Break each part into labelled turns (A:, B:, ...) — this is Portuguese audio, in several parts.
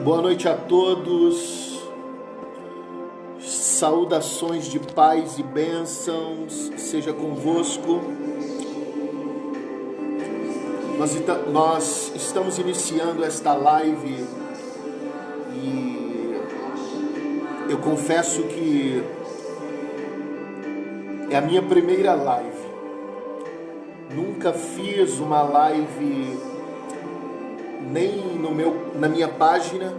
A: Boa noite a todos, saudações de paz e bênçãos, seja convosco. Nós estamos iniciando esta live e eu confesso que é a minha primeira live. Nunca fiz uma live nem na minha página,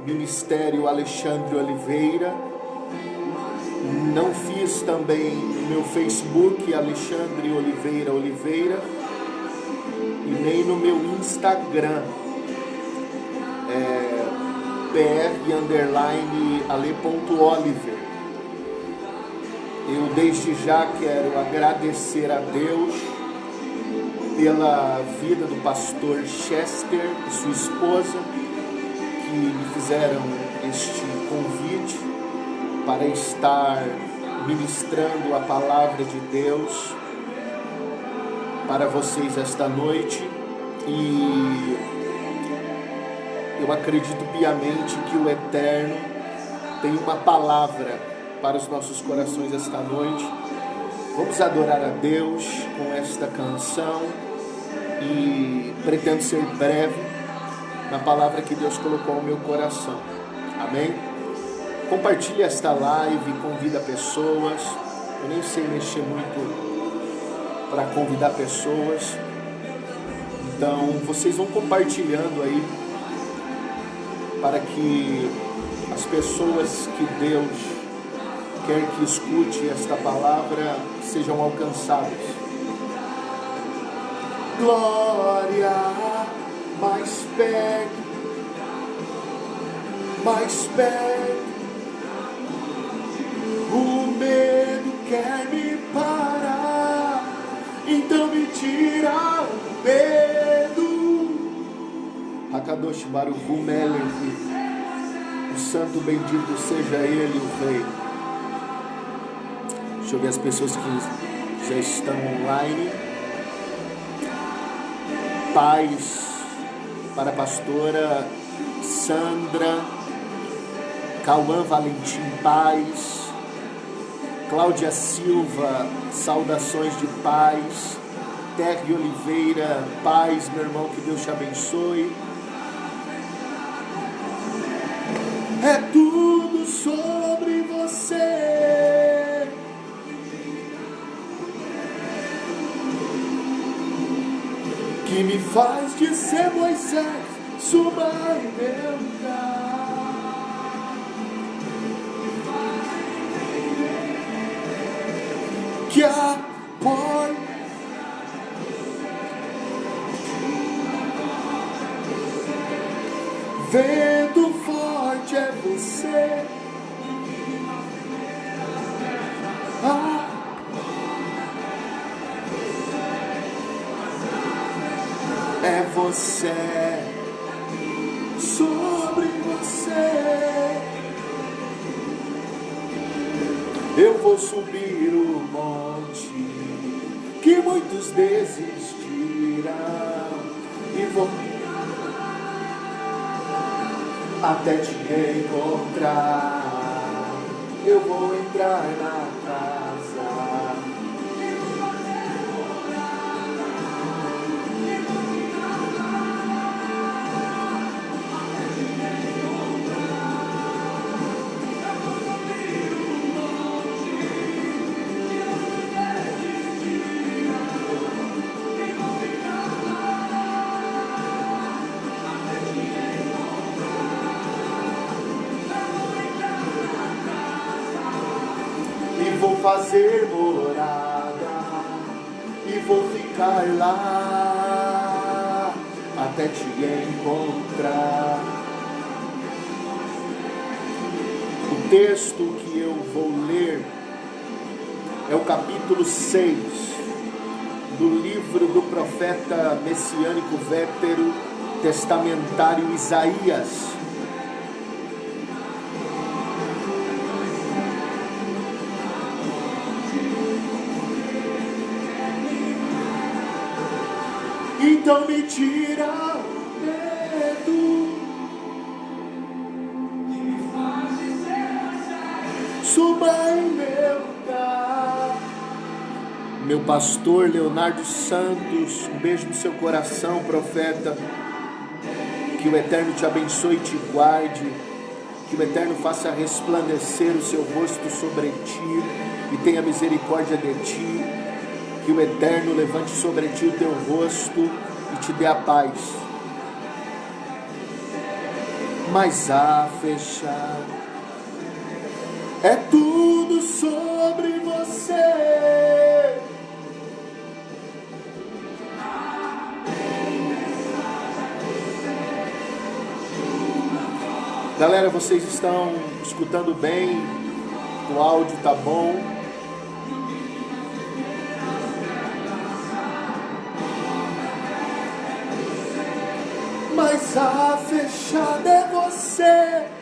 A: Ministério Alexandre Oliveira. Não fiz também no meu Facebook, Alexandre Oliveira, e nem no meu Instagram, pr_ale.oliver. Eu desde já quero agradecer a Deus pela vida do pastor Chester e sua esposa, que me fizeram este convite para estar ministrando a palavra de Deus para vocês esta noite. E eu acredito piamente que o Eterno tem uma palavra para os nossos corações esta noite. Vamos adorar a Deus com esta canção e pretendo ser breve na palavra que Deus colocou no meu coração. Amém? Compartilhe esta live, convida pessoas. Eu nem sei mexer muito para convidar pessoas. Então, vocês vão compartilhando aí para que as pessoas que Deus quer que escute esta palavra sejam alcançadas. Glória, mais perto, o medo quer me parar, então me tira o medo. Hakadosh Baruch Hu Melech, o santo bendito seja ele, o rei. Deixa eu ver as pessoas que já estão online. Paz para a pastora Sandra, Cauã Valentim, paz. Cláudia Silva, saudações de paz. Terry Oliveira, paz, meu irmão, que Deus te abençoe. É tudo sobre você. Que me faz de ser Moisés, suba em meu lugar. Que a porta vento forte é você. É você, sobre você. Eu vou subir o monte que muitos desistirão e vou até te encontrar. Eu vou entrar na casa. Fazer morada e vou ficar lá até te encontrar. O texto que eu vou ler é o capítulo 6 do livro do profeta messiânico vétero testamentário Isaías. Então me tira o medo suba em meu lugar. Meu pastor Leonardo Santos, um beijo no seu coração, profeta. Que o Eterno te abençoe e te guarde. Que o Eterno faça resplandecer o seu rosto sobre ti e tenha misericórdia de ti. Que o Eterno levante sobre ti o teu rosto e te dê a paz. Mas a fechar é tudo sobre você. Galera, vocês estão escutando bem? O áudio tá bom? Mas a fechada é você.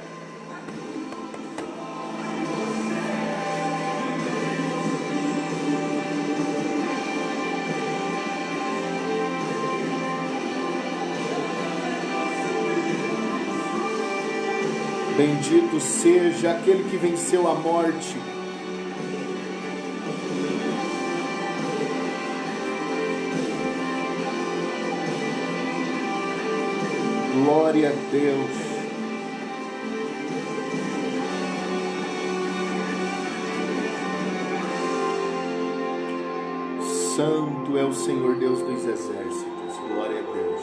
A: Bendito seja aquele que venceu a morte. Glória a Deus. Santo é o Senhor Deus dos exércitos. Glória a Deus.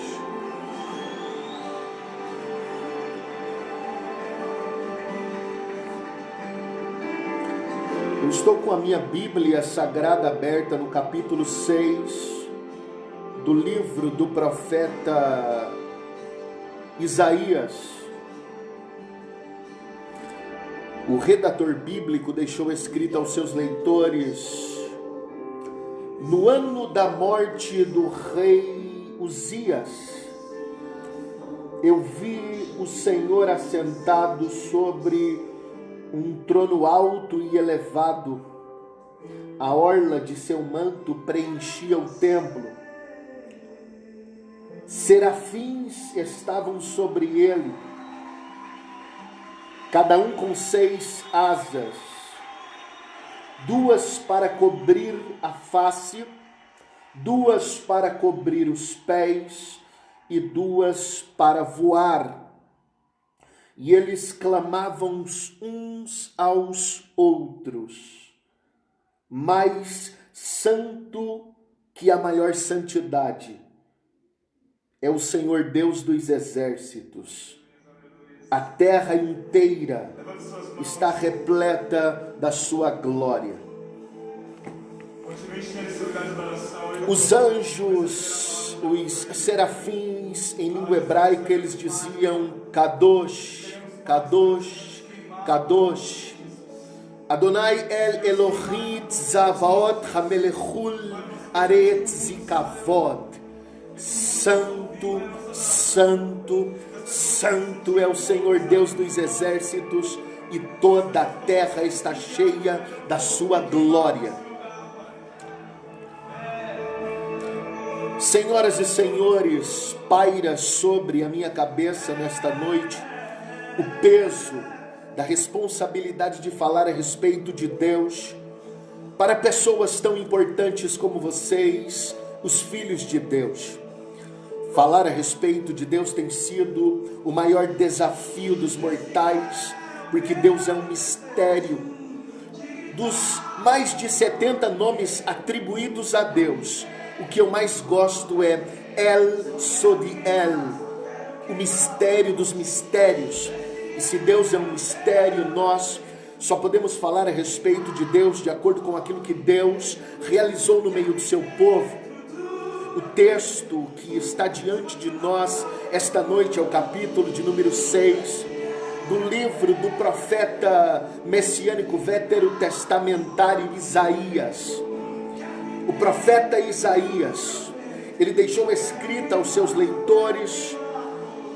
A: Eu estou com a minha Bíblia Sagrada aberta no capítulo 6 do livro do profeta Isaías. O redator bíblico deixou escrito aos seus leitores: no ano da morte do rei Uzias, eu vi o Senhor assentado sobre um trono alto e elevado. A orla de seu manto preenchia o templo. Serafins estavam sobre ele, cada um com 6 asas, 2 para cobrir a face, 2 para cobrir os pés e 2 para voar. E eles clamavam uns aos outros: mais santo que a maior santidade é o Senhor Deus dos exércitos. A terra inteira está repleta da sua glória. Os anjos, os serafins, em língua hebraica, eles diziam Kadosh, Kadosh, Kadosh. Adonai El Elohim Zavaot Hamelechul Aretz Zikavod. Santo, Santo, Santo é o Senhor Deus dos exércitos, e toda a terra está cheia da sua glória. Senhoras e senhores, paira sobre a minha cabeça nesta noite o peso da responsabilidade de falar a respeito de Deus para pessoas tão importantes como vocês, os filhos de Deus. Falar a respeito de Deus tem sido o maior desafio dos mortais, porque Deus é um mistério. Dos mais de 70 nomes atribuídos a Deus, o que eu mais gosto é El Sodiel, o mistério dos mistérios. E se Deus é um mistério, nós só podemos falar a respeito de Deus de acordo com aquilo que Deus realizou no meio do seu povo. O texto que está diante de nós esta noite é o capítulo de número 6 do livro do profeta messiânico veterotestamentário Isaías. O profeta Isaías, ele deixou escrita aos seus leitores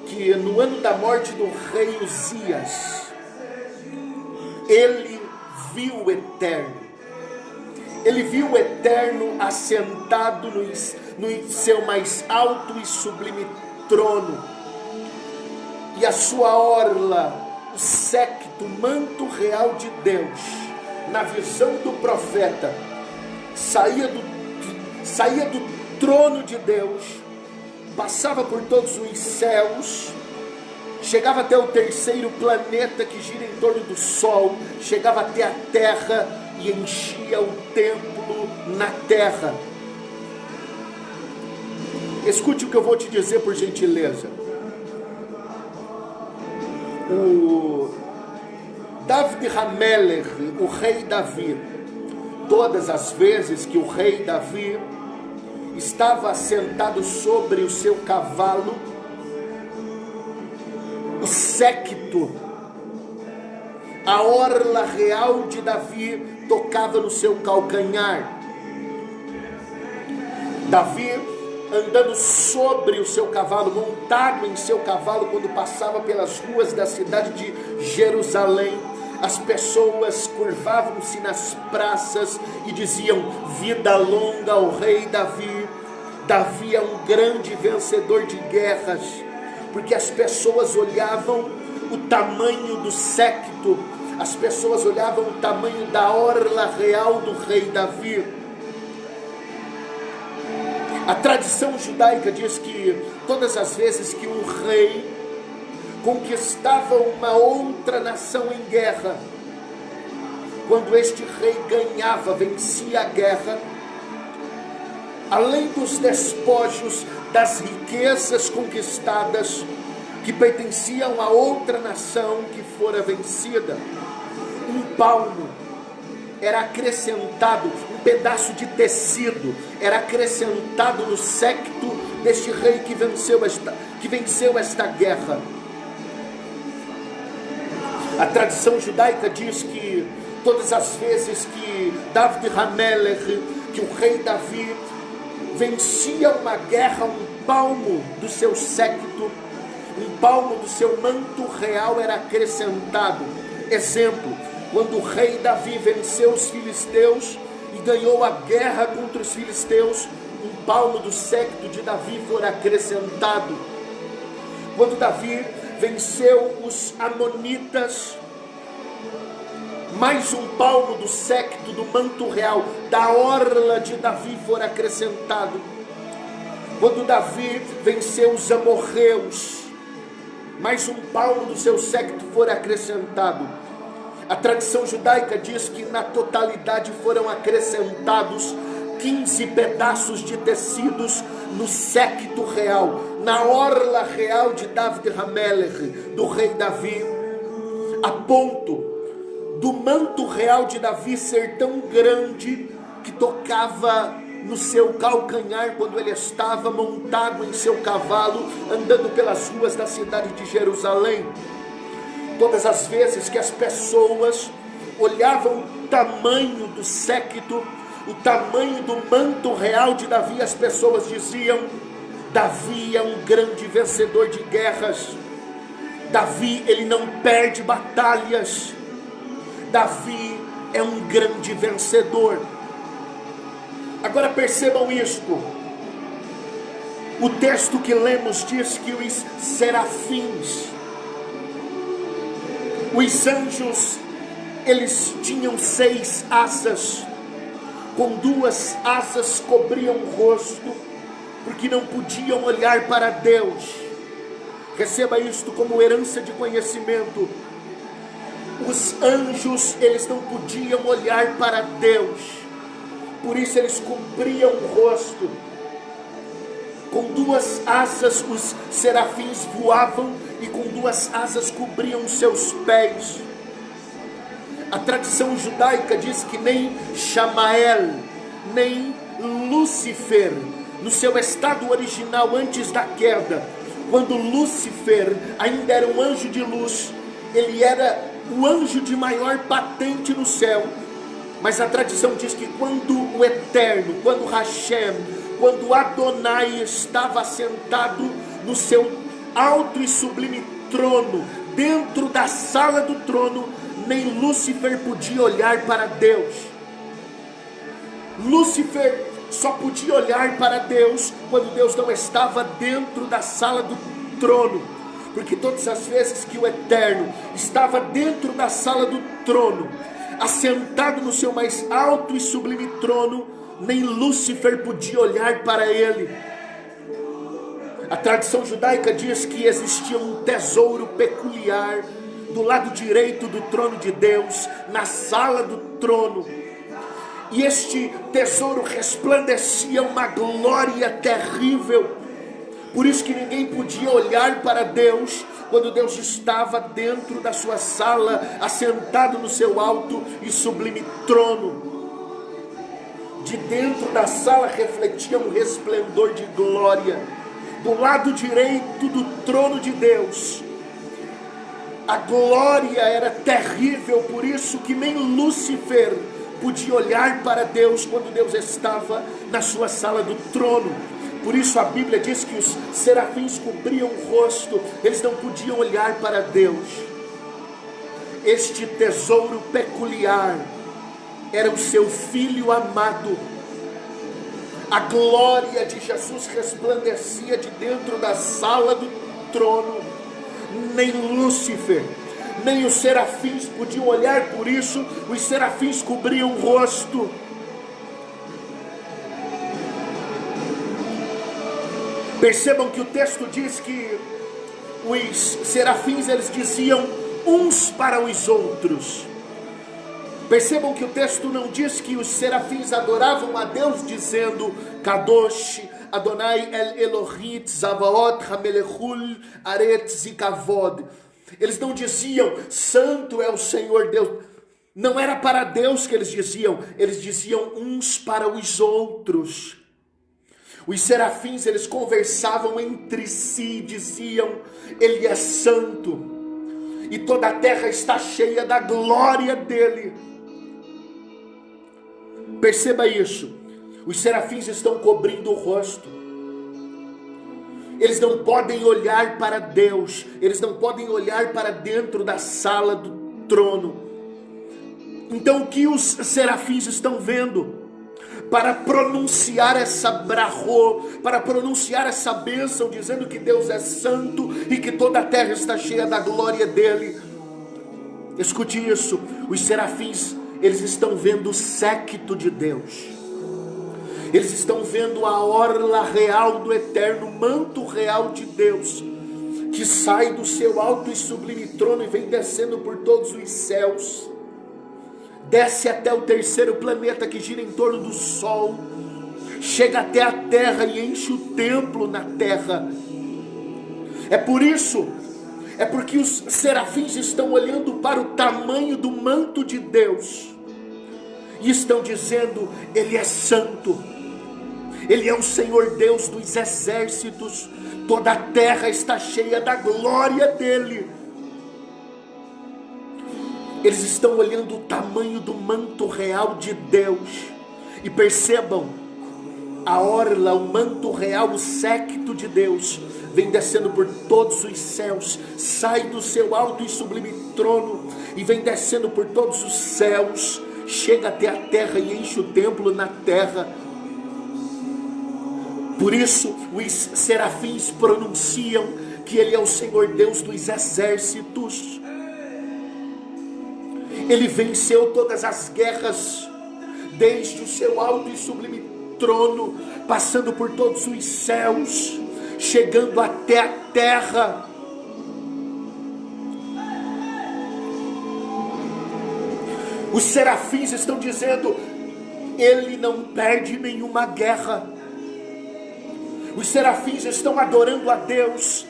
A: que no ano da morte do rei Uzias, ele viu o Eterno. Ele viu o Eterno assentado no seu mais alto e sublime trono. E a sua orla, o séquito do manto real de Deus, na visão do profeta, saía do trono de Deus, passava por todos os céus, chegava até o terceiro planeta que gira em torno do Sol, chegava até a Terra e enchia o templo na Terra. Escute o que eu vou te dizer, por gentileza. O David Hamelech, o rei Davi, todas as vezes que o rei Davi estava sentado sobre o seu cavalo, o séquito, a orla real de Davi tocava no seu calcanhar. Davi, andando sobre o seu cavalo, montado em seu cavalo, quando passava pelas ruas da cidade de Jerusalém, as pessoas curvavam-se nas praças e diziam: vida longa ao rei Davi. Davi é um grande vencedor de guerras, porque as pessoas olhavam o tamanho do séquito, as pessoas olhavam o tamanho da orla real do rei Davi. A tradição judaica diz que todas as vezes que um rei conquistava uma outra nação em guerra, quando este rei ganhava, vencia a guerra, além dos despojos, das riquezas conquistadas que pertenciam a outra nação que fora vencida, um palmo era acrescentado, um pedaço de tecido era acrescentado no séquito deste rei que venceu esta guerra. A tradição judaica diz que todas as vezes que David Hamelech, que o rei Davi vencia uma guerra, um palmo do seu séquito, um palmo do seu manto real era acrescentado. Exemplo, quando o rei Davi venceu os filisteus e ganhou a guerra contra os filisteus, um palmo do séquito de Davi foi acrescentado. Quando Davi venceu os amonitas, mais um palmo do séquito do manto real da orla de Davi foi acrescentado. Quando Davi venceu os amorreus, mais um palmo do seu séquito foi acrescentado. A tradição judaica diz que na totalidade foram acrescentados 15 pedaços de tecidos no séquito real, na orla real de David Hamelech, do rei Davi, a ponto do manto real de Davi ser tão grande que tocava no seu calcanhar quando ele estava montado em seu cavalo, andando pelas ruas da cidade de Jerusalém. Todas as vezes que as pessoas olhavam o tamanho do séquito, o tamanho do manto real de Davi, as pessoas diziam: Davi é um grande vencedor de guerras. Davi, ele não perde batalhas. Davi é um grande vencedor. Agora percebam isto. O texto que lemos diz que os serafins, os anjos, eles tinham 6 asas. Com 2 asas cobriam o rosto, porque não podiam olhar para Deus. Receba isto como herança de conhecimento. Os anjos, eles não podiam olhar para Deus, por isso eles cobriam o rosto. Com 2 asas os serafins voavam e com 2 asas cobriam os seus pés. A tradição judaica diz que nem Shamael, nem Lúcifer, no seu estado original antes da queda, quando Lúcifer ainda era um anjo de luz, ele era o anjo de maior patente no céu. Mas a tradição diz que quando o Eterno, quando Hashem, quando Adonai estava sentado no seu alto e sublime trono, dentro da sala do trono, nem Lúcifer podia olhar para Deus. Lúcifer só podia olhar para Deus quando Deus não estava dentro da sala do trono, porque todas as vezes que o Eterno estava dentro da sala do trono, assentado no seu mais alto e sublime trono, nem Lúcifer podia olhar para ele. A tradição judaica diz que existia um tesouro peculiar do lado direito do trono de Deus, na sala do trono, e este tesouro resplandecia uma glória terrível. Por isso que ninguém podia olhar para Deus quando Deus estava dentro da sua sala, assentado no seu alto e sublime trono. De dentro da sala refletia um resplendor de glória. Do lado direito do trono de Deus, a glória era terrível, por isso que nem Lúcifer podia olhar para Deus quando Deus estava na sua sala do trono. Por isso a Bíblia diz que os serafins cobriam o rosto, eles não podiam olhar para Deus. Este tesouro peculiar era o seu Filho amado. A glória de Jesus resplandecia de dentro da sala do trono. Nem Lúcifer, nem os serafins podiam olhar, por isso os serafins cobriam o rosto. Percebam que o texto diz que os serafins, eles diziam uns para os outros. Percebam que o texto não diz que os serafins adoravam a Deus dizendo Kadosh Adonai El Elohim Zavaot Hamelechul Aretz e Kavod. Eles não diziam santo é o Senhor Deus. Não era para Deus que eles diziam uns para os outros. Os serafins, eles conversavam entre si, diziam, Ele é santo, e toda a terra está cheia da glória dele. Perceba isso, os serafins estão cobrindo o rosto, eles não podem olhar para Deus, eles não podem olhar para dentro da sala do trono. Então o que os serafins estão vendo? Para pronunciar essa brahô, para pronunciar essa bênção, dizendo que Deus é santo e que toda a terra está cheia da glória dele. Escute isso, os serafins, eles estão vendo o séquito de Deus, eles estão vendo a orla real do eterno, o manto real de Deus, que sai do seu alto e sublime trono e vem descendo por todos os céus, desce até o terceiro planeta que gira em torno do sol, chega até a terra e enche o templo na terra. É porque os serafins estão olhando para o tamanho do manto de Deus e estão dizendo, Ele é santo, Ele é o Senhor Deus dos exércitos, toda a terra está cheia da glória dele. Eles estão olhando o tamanho do manto real de Deus. E percebam, a orla, o manto real, o séquito de Deus, vem descendo por todos os céus, sai do seu alto e sublime trono, e vem descendo por todos os céus, chega até a terra e enche o templo na terra. Por isso, os serafins pronunciam que Ele é o Senhor Deus dos exércitos. Ele venceu todas as guerras, desde o seu alto e sublime trono, passando por todos os céus, chegando até a terra. Os serafins estão dizendo, Ele não perde nenhuma guerra. Os serafins estão adorando a Deus,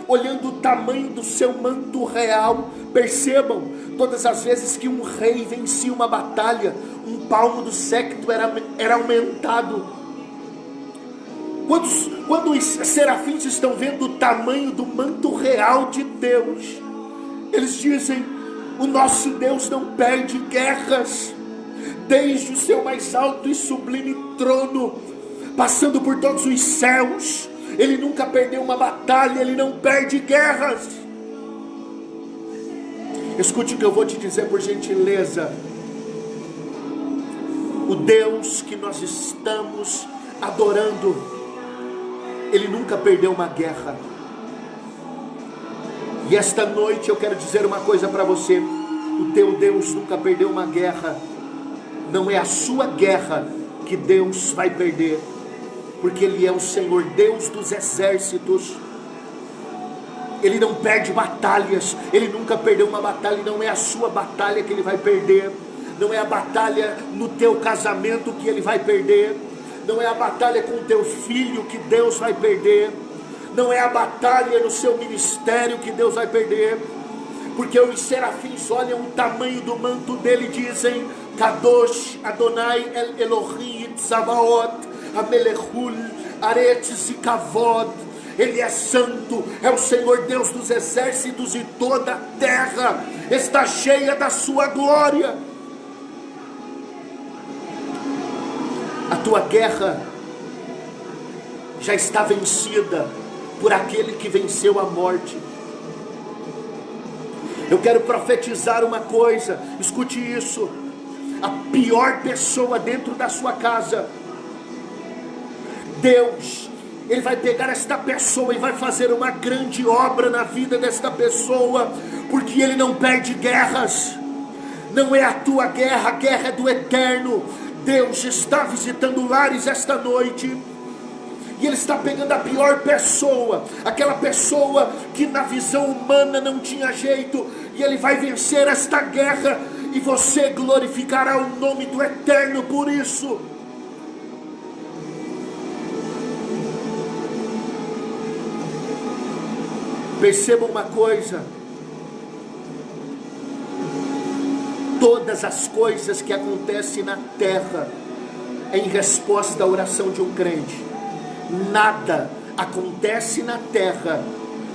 A: olhando o tamanho do seu manto real. Percebam, todas as vezes que um rei vencia uma batalha, um palmo do séquito era aumentado. Quando os serafins estão vendo o tamanho do manto real de Deus, eles dizem, o nosso Deus não perde guerras, desde o seu mais alto e sublime trono, passando por todos os céus, Ele nunca perdeu uma batalha, Ele não perde guerras. Escute o que eu vou te dizer por gentileza. O Deus que nós estamos adorando, Ele nunca perdeu uma guerra. E esta noite eu quero dizer uma coisa para você: o teu Deus nunca perdeu uma guerra. Não é a sua guerra que Deus vai perder, porque Ele é o Senhor Deus dos exércitos. Ele não perde batalhas. Ele nunca perdeu uma batalha. E não é a sua batalha que Ele vai perder. Não é a batalha no teu casamento que Ele vai perder. Não é a batalha com o teu filho que Deus vai perder. Não é a batalha no seu ministério que Deus vai perder. Porque os serafins olham o tamanho do manto dele e dizem: Kadosh Adonai El Elohim Tzavaot Amelechul Aretz e Kavod. Ele é santo, é o Senhor Deus dos exércitos, e toda a terra está cheia da sua glória. A tua guerra já está vencida por aquele que venceu a morte. Eu quero profetizar uma coisa, escute isso: a pior pessoa dentro da sua casa, Deus, Ele vai pegar esta pessoa e vai fazer uma grande obra na vida desta pessoa, porque Ele não perde guerras. Não é a tua guerra, a guerra é do eterno. Deus está visitando lares esta noite, e Ele está pegando a pior pessoa, aquela pessoa que na visão humana não tinha jeito, e Ele vai vencer esta guerra, e você glorificará o nome do eterno por isso. Perceba uma coisa: todas as coisas que acontecem na terra é em resposta à oração de um crente. Nada acontece na terra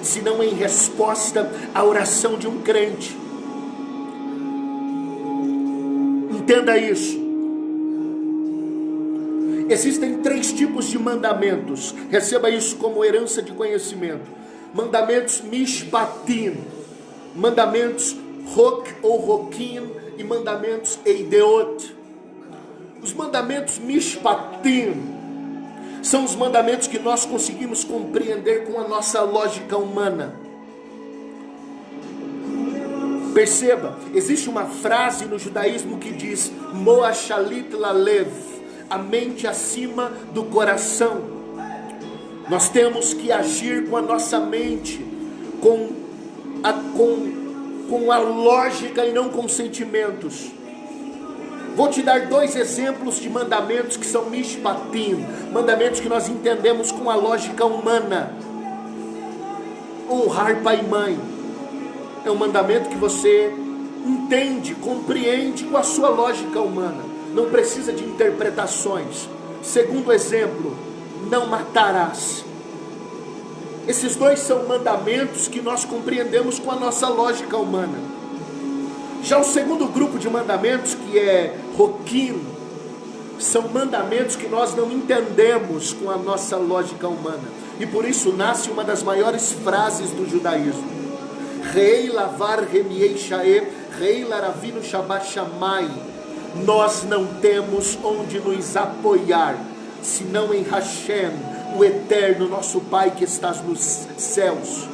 A: senão em resposta à oração de um crente. Entenda isso. Existem 3 tipos de mandamentos. Receba isso como herança de conhecimento: mandamentos mishpatim, mandamentos rok ou rokim, e mandamentos eideot. Os mandamentos mishpatim são os mandamentos que nós conseguimos compreender com a nossa lógica humana. Perceba, existe uma frase no judaísmo que diz: Moashalit lalev, a mente acima do coração. Nós temos que agir com a nossa mente, com a lógica e não com sentimentos. Vou te dar 2 exemplos de mandamentos que são mishpatim, mandamentos que nós entendemos com a lógica humana. Honrar pai e mãe é um mandamento que você entende, compreende com a sua lógica humana, não precisa de interpretações. Segundo exemplo, não matarás. Esses 2 são mandamentos que nós compreendemos com a nossa lógica humana. Já o segundo grupo de mandamentos, que é roquim, são mandamentos que nós não entendemos com a nossa lógica humana, e por isso nasce uma das maiores frases do judaísmo: Rei lavar remiei shae, rei laravino shabat shamai. Nós não temos onde nos apoiar senão em Hashem, o eterno nosso Pai que estás nos céus.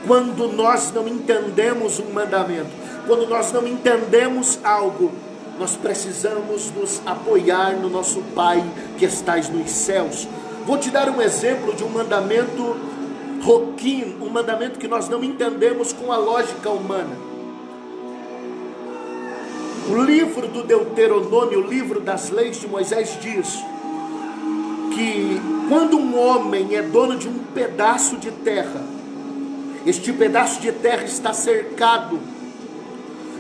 A: Quando nós não entendemos um mandamento, quando nós não entendemos algo, nós precisamos nos apoiar no nosso Pai que estás nos céus. Vou te dar um exemplo de um mandamento roquim, um mandamento que nós não entendemos com a lógica humana. O livro do Deuteronômio, o livro das leis de Moisés, diz que quando um homem é dono de um pedaço de terra, este pedaço de terra está cercado,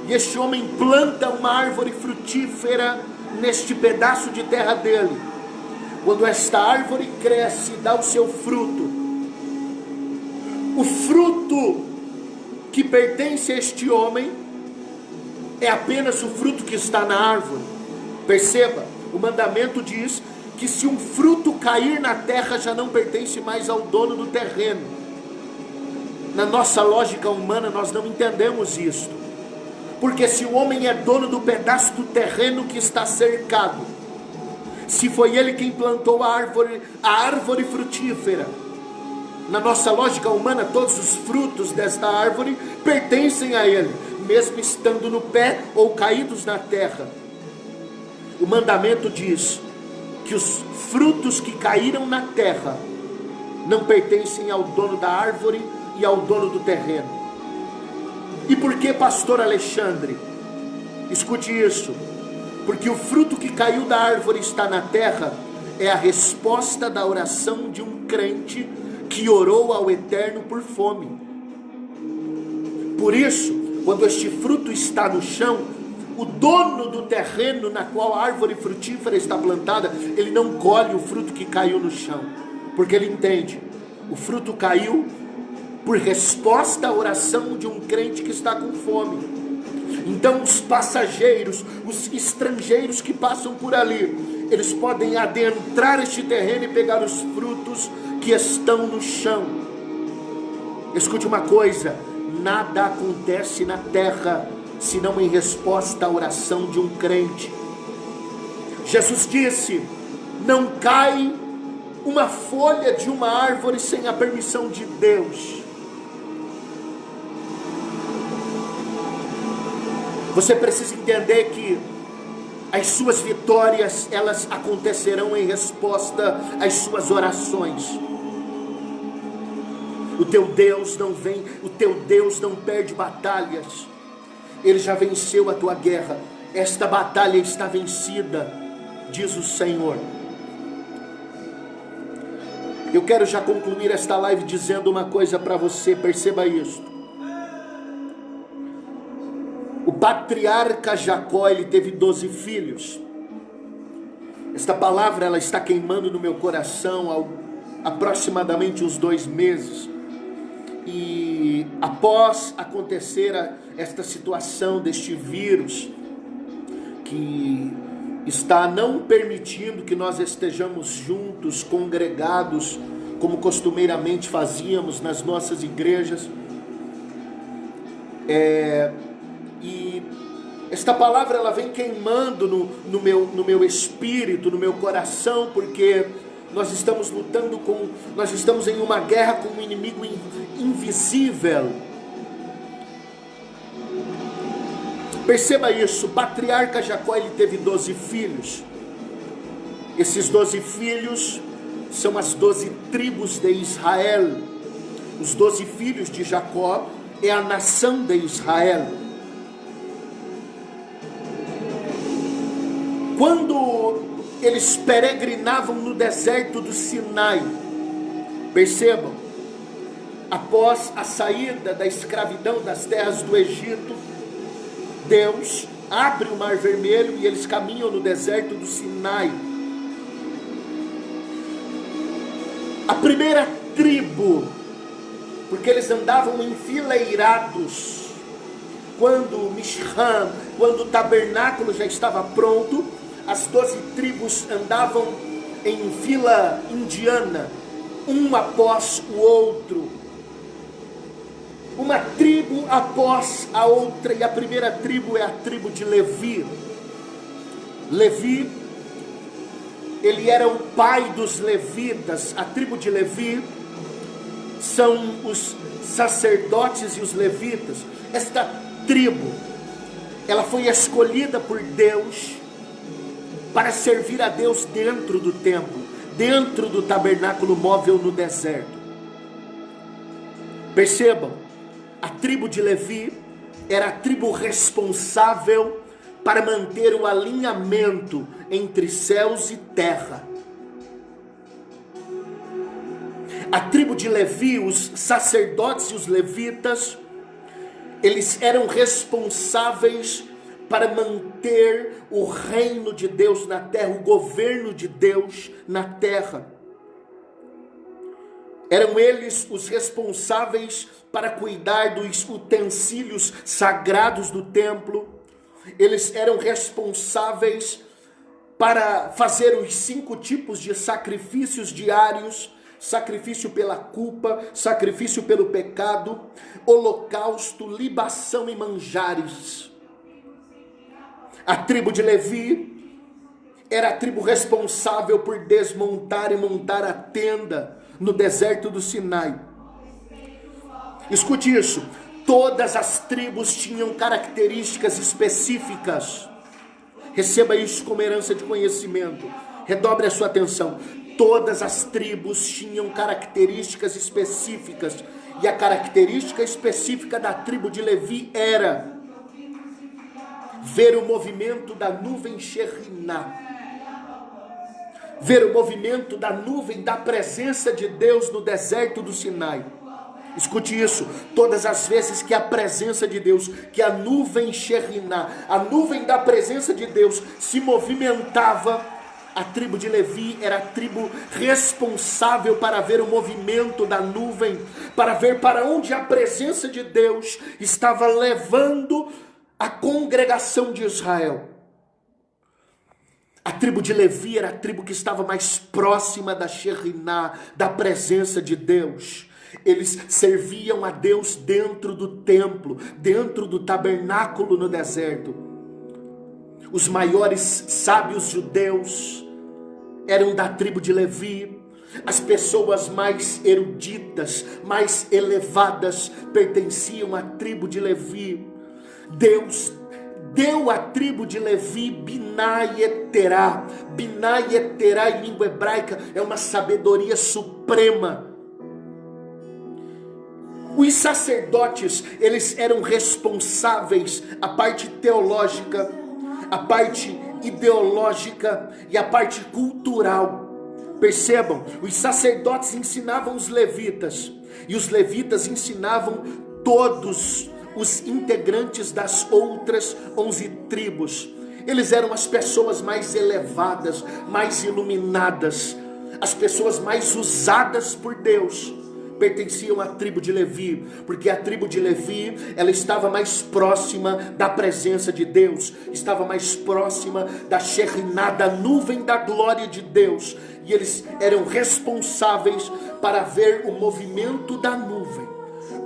A: e este homem planta uma árvore frutífera neste pedaço de terra dele. Quando esta árvore cresce e dá o seu fruto, o fruto que pertence a este homem é apenas o fruto que está na árvore. Perceba, o mandamento diz que se um fruto cair na terra, já não pertence mais ao dono do terreno. Na nossa lógica humana nós não entendemos isto, porque se o homem é dono do pedaço do terreno que está cercado, se foi ele quem plantou a árvore frutífera, Na nossa lógica humana, todos os frutos desta árvore pertencem a ele, mesmo estando no pé ou caídos na terra. O mandamento diz que os frutos que caíram na terra não pertencem ao dono da árvore e ao dono do terreno. E por que, pastor Alexandre? Escute isso. Porque o fruto que caiu da árvore está na terra é a resposta da oração de um crente que orou ao Eterno por fome. Por isso, quando este fruto está no chão, o dono do terreno na qual a árvore frutífera está plantada, ele não colhe o fruto que caiu no chão, porque ele entende, o fruto caiu por resposta à oração de um crente que está com fome. Então os passageiros, os estrangeiros que passam por ali, eles podem adentrar este terreno e pegar os frutos que estão no chão. Escute uma coisa, nada acontece na terra senão em resposta à oração de um crente. Jesus disse: não cai uma folha de uma árvore sem a permissão de Deus. Você precisa entender que as suas vitórias, elas acontecerão em resposta às suas orações. O teu Deus não perde batalhas. Ele já venceu a tua guerra. Esta batalha está vencida, diz o Senhor. Eu quero já concluir esta live dizendo uma coisa para você, perceba isso. O patriarca Jacó, ele teve 12 filhos. Esta palavra, ela está queimando no meu coração há aproximadamente uns 2 meses. E após acontecer esta situação deste vírus, que está não permitindo que nós estejamos juntos, congregados, como costumeiramente fazíamos nas nossas igrejas, e esta palavra, ela vem queimando no meu espírito, no meu coração, porque nós estamos nós estamos em uma guerra com um inimigo invisível. Perceba isso, o patriarca Jacó, ele teve 12 filhos. Esses 12 filhos são as 12 tribos de Israel. Os 12 filhos de Jacó é a nação de Israel. Quando eles peregrinavam no deserto do Sinai, percebam, após a saída da escravidão das terras do Egito, Deus abre o Mar Vermelho e eles caminham no deserto do Sinai. A primeira tribo, porque eles andavam enfileirados, quando o tabernáculo já estava pronto, as 12 tribos andavam em fila indiana, um após o outro, uma tribo após a outra, e a primeira tribo é a tribo de Levi. Levi, ele era o pai dos levitas. A tribo de Levi são os sacerdotes e os levitas. Esta tribo, ela foi escolhida por Deus para servir a Deus dentro do templo, dentro do tabernáculo móvel no deserto. Percebam, a tribo de Levi era a tribo responsável para manter o alinhamento entre céus e terra. A tribo de Levi, os sacerdotes e os levitas, eles eram responsáveis para manter o reino de Deus na terra, o governo de Deus na terra. Eram eles os responsáveis para cuidar dos utensílios sagrados do templo. Eles eram responsáveis para fazer os 5 tipos de sacrifícios diários: sacrifício pela culpa, sacrifício pelo pecado, holocausto, libação e manjares. A tribo de Levi era a tribo responsável por desmontar e montar a tenda, no deserto do Sinai. Escute isso, todas as tribos tinham características específicas. Receba isso como herança de conhecimento. Redobre a sua atenção. Todas as tribos tinham características específicas. E a característica específica da tribo de Levi era ver o movimento da nuvem Shekinah. Ver o movimento da nuvem da presença de Deus no deserto do Sinai. Escute isso, todas as vezes que a presença de Deus, que a nuvem Shekinah, a nuvem da presença de Deus se movimentava, a tribo de Levi era a tribo responsável para ver o movimento da nuvem, para ver para onde a presença de Deus estava levando a congregação de Israel. A tribo de Levi era a tribo que estava mais próxima da Shekinah, da presença de Deus. Eles serviam a Deus dentro do templo, dentro do tabernáculo no deserto. Os maiores sábios judeus eram da tribo de Levi. As pessoas mais eruditas, mais elevadas, pertenciam à tribo de Levi. Deus deu à tribo de Levi Binah Yeterah. Binah Yeterah em língua hebraica é uma sabedoria suprema. Os sacerdotes, eles eram responsáveis, a parte teológica, a parte ideológica e a parte cultural. Percebam, os sacerdotes ensinavam os levitas, e os levitas ensinavam todos os integrantes das outras 11 tribos. Eles eram as pessoas mais elevadas, mais iluminadas, as pessoas mais usadas por Deus. Pertenciam à tribo de Levi, porque a tribo de Levi, ela estava mais próxima da presença de Deus, estava mais próxima da Shekinah, da nuvem da glória de Deus, e eles eram responsáveis para ver o movimento da nuvem.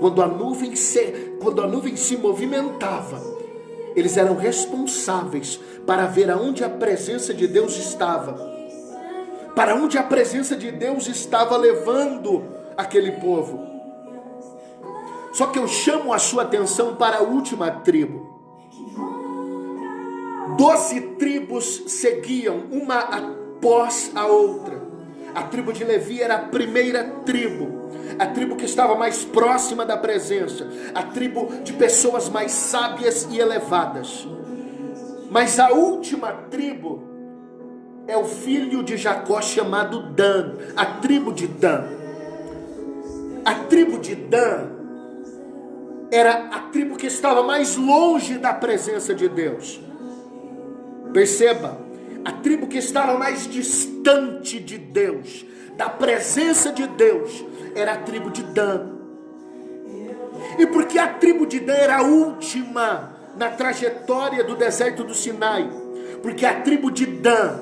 A: Quando a nuvem se movimentava, eles eram responsáveis para ver aonde a presença de Deus estava, para onde a presença de Deus estava levando aquele povo. Só que eu chamo a sua atenção para a última tribo. 12 tribos seguiam uma após a outra. A tribo de Levi era a primeira tribo, a tribo que estava mais próxima da presença, a tribo de pessoas mais sábias e elevadas. Mas a última tribo é o filho de Jacó chamado Dan, a tribo de Dan. A tribo de Dan era a tribo que estava mais longe da presença de Deus. Perceba, a tribo que estava mais distante de Deus, da presença de Deus, era a tribo de Dan. E porque a tribo de Dan era a última na trajetória do deserto do Sinai, porque a tribo de Dan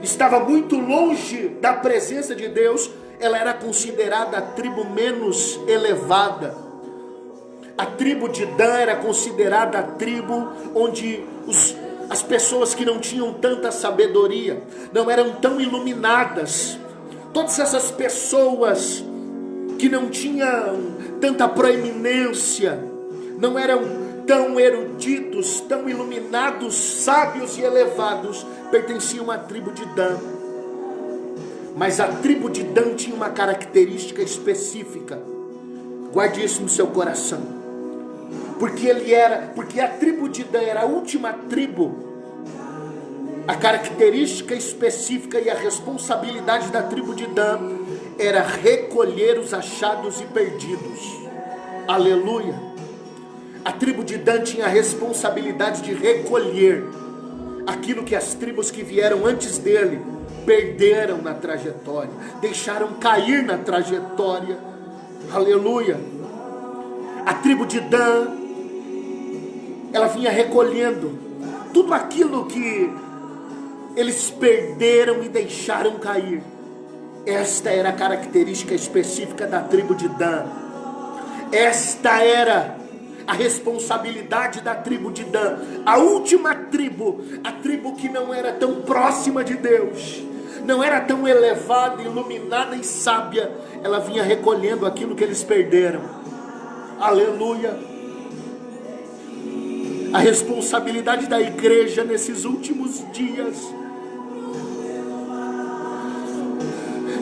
A: estava muito longe da presença de Deus, ela era considerada a tribo menos elevada. A tribo de Dan era considerada a tribo onde as pessoas que não tinham tanta sabedoria, não eram tão iluminadas, todas essas pessoas que não tinham tanta proeminência, não eram tão eruditos, tão iluminados, sábios e elevados, pertenciam à tribo de Dan. Mas a tribo de Dan tinha uma característica específica. Guarde isso no seu coração. Porque a tribo de Dan era a última tribo. A característica específica e a responsabilidade da tribo de Dan era recolher os achados e perdidos. Aleluia. A tribo de Dan tinha a responsabilidade de recolher aquilo que as tribos que vieram antes dele perderam na trajetória, deixaram cair na trajetória. Aleluia. A tribo de Dan, ela vinha recolhendo tudo aquilo que eles perderam e deixaram cair. Esta era a característica específica da tribo de Dan. Esta era a responsabilidade da tribo de Dan, a última tribo, a tribo que não era tão próxima de Deus, não era tão elevada, iluminada e sábia, ela vinha recolhendo aquilo que eles perderam. Aleluia! A responsabilidade da igreja nesses últimos dias,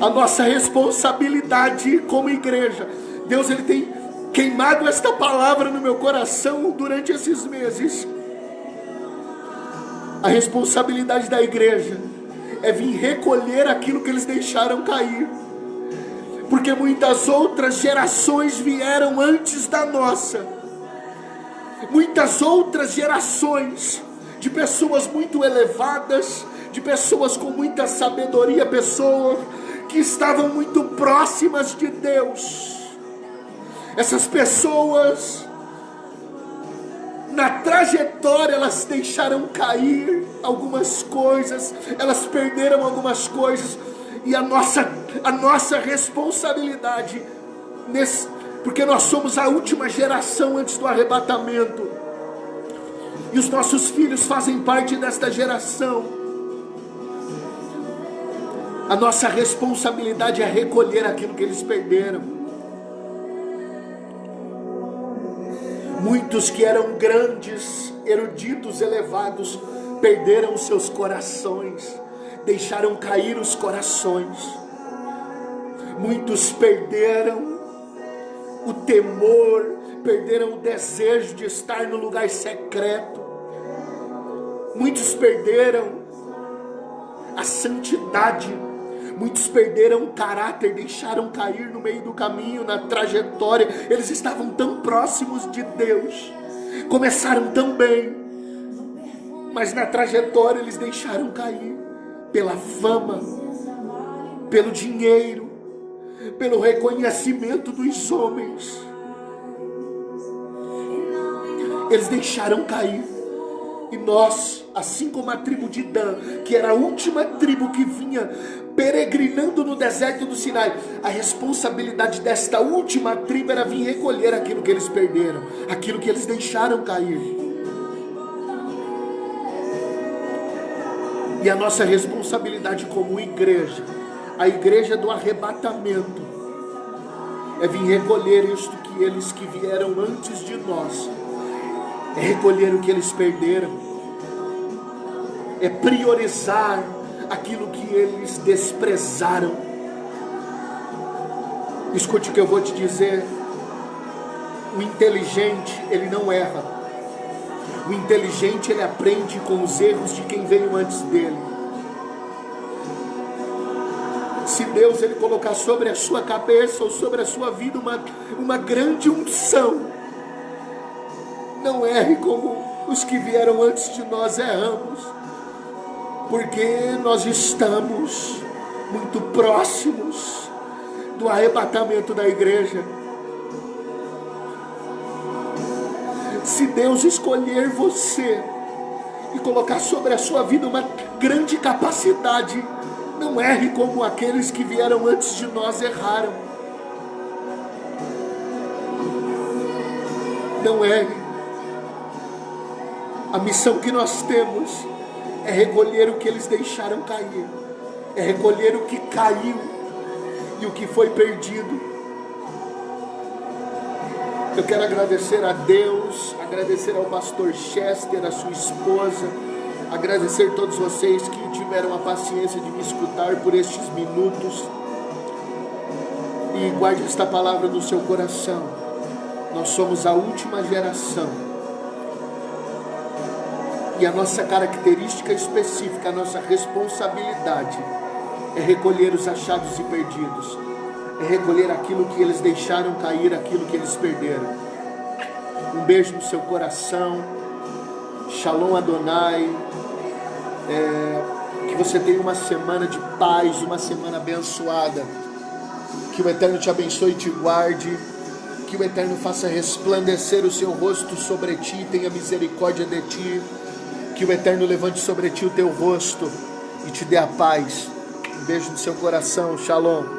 A: a nossa responsabilidade como igreja, Deus ele tem queimado esta palavra no meu coração durante esses meses. A responsabilidade da igreja é vir recolher aquilo que eles deixaram cair, porque muitas outras gerações vieram antes da nossa, muitas outras gerações de pessoas muito elevadas, de pessoas com muita sabedoria, pessoas que estavam muito próximas de Deus. Essas pessoas, na trajetória, elas deixaram cair algumas coisas, elas perderam algumas coisas, e a nossa responsabilidade, porque nós somos a última geração antes do arrebatamento, e os nossos filhos fazem parte desta geração. A nossa responsabilidade é recolher aquilo que eles perderam. Muitos que eram grandes, eruditos, elevados, perderam seus corações, deixaram cair os corações. Muitos perderam o temor, perderam o desejo de estar no lugar secreto. Muitos perderam a santidade. Muitos perderam o caráter, deixaram cair no meio do caminho, na trajetória. Eles estavam tão próximos de Deus, começaram tão bem, mas na trajetória eles deixaram cair pela fama, pelo dinheiro, pelo reconhecimento dos homens. Eles deixaram cair. E nós, assim como a tribo de Dan, que era a última tribo que vinha peregrinando no deserto do Sinai, a responsabilidade desta última tribo era vir recolher aquilo que eles perderam, aquilo que eles deixaram cair. E a nossa responsabilidade como igreja, a igreja do arrebatamento, é vir recolher isto que eles que vieram antes de nós, é recolher o que eles perderam, é priorizar aquilo que eles desprezaram. Escute o que eu vou te dizer: o inteligente, ele não erra. O inteligente, ele aprende com os erros de quem veio antes dele. Se Deus ele colocar sobre a sua cabeça ou sobre a sua vida uma grande unção, não erre como os que vieram antes de nós erramos, porque nós estamos muito próximos do arrebatamento da igreja. Se Deus escolher você e colocar sobre a sua vida uma grande capacidade, não erre como aqueles que vieram antes de nós erraram. Não erre. A missão que nós temos é recolher o que eles deixaram cair, é recolher o que caiu e o que foi perdido. Eu quero agradecer a Deus, agradecer ao pastor Chester, a sua esposa, agradecer a todos vocês que tiveram a paciência de me escutar por estes minutos. E guarde esta palavra no seu coração: nós somos a última geração. E a nossa característica específica, a nossa responsabilidade é recolher os achados e perdidos, é recolher aquilo que eles deixaram cair, aquilo que eles perderam. Um beijo no seu coração. Shalom Adonai. Que você tenha uma semana de paz, uma semana abençoada. Que o Eterno te abençoe e te guarde. Que o Eterno faça resplandecer o seu rosto sobre ti, tenha misericórdia de ti. Que o Eterno levante sobre ti o teu rosto e te dê a paz. Um beijo no seu coração. Shalom.